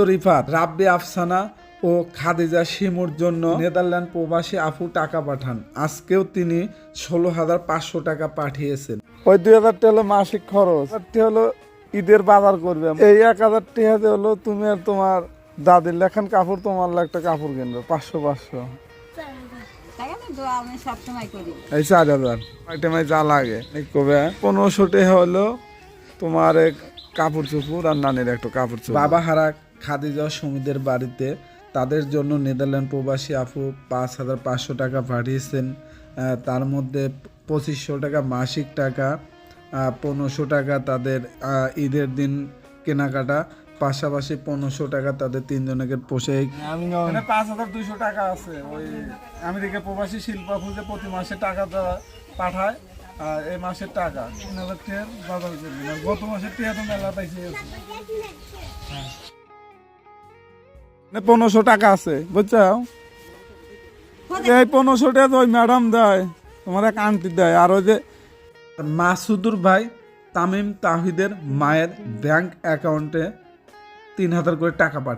রিফাত, রাব্বি আফসানা ও খাদিজা শিমুর জন্য নেদারল্যান্ড প্রবাসী আপু টাকা পাঠান। আজকেও তিনি 16,500 টাকা পাঠিয়েছেন। ওই 2,000 টাকা হলো মাসিক খরচ, হলো ঈদের বাজার করবে। এই 1,000 টাকা হলো তুমি আর তোমার দাদির লেখান কাপড়, তোমার একটা কাপড় কিনবে 500 এই 4,000 আইটেমে যা লাগে কবে 1500 টাকা হলো তোমার কাপড় চোপড় আর নানির একটা কাপড় চোপড়। বাবা হারা খাদিজা সুমিদের বাড়িতে তাদের জন্য নেদারল্যান্ড প্রবাসী আপু 5,500 টাকা পাঠিয়েছেন। তার মধ্যে 2,500 টাকা মাসিক টাকা, 1,500 টাকা তাদের ঈদের দিন কেনাকাটা, পাশাপাশি 1,500 টাকা তাদের তিনজনকে পোশাক। 5,200 টাকা আছে ওই আমেরিকা প্রবাসী শিল্পা খুঁজে প্রতি মাসে টাকা পাঠায়। আর এই মাসের টাকা 3,000 টাকার বাজার করবি না, গত মাসের টাকা তো মেলা পাইছে। 1,500 টাকা আছে বুঝছো, এই 1,500 টাকা ওই ম্যাডাম দেয়, তোমার এক আন্টি দেয়। আর ওই যে মাসুদুর ভাই তামিম তাহিদের মায়ের ব্যাংক অ্যাকাউন্টে 3,000 করে টাকা পাঠায়।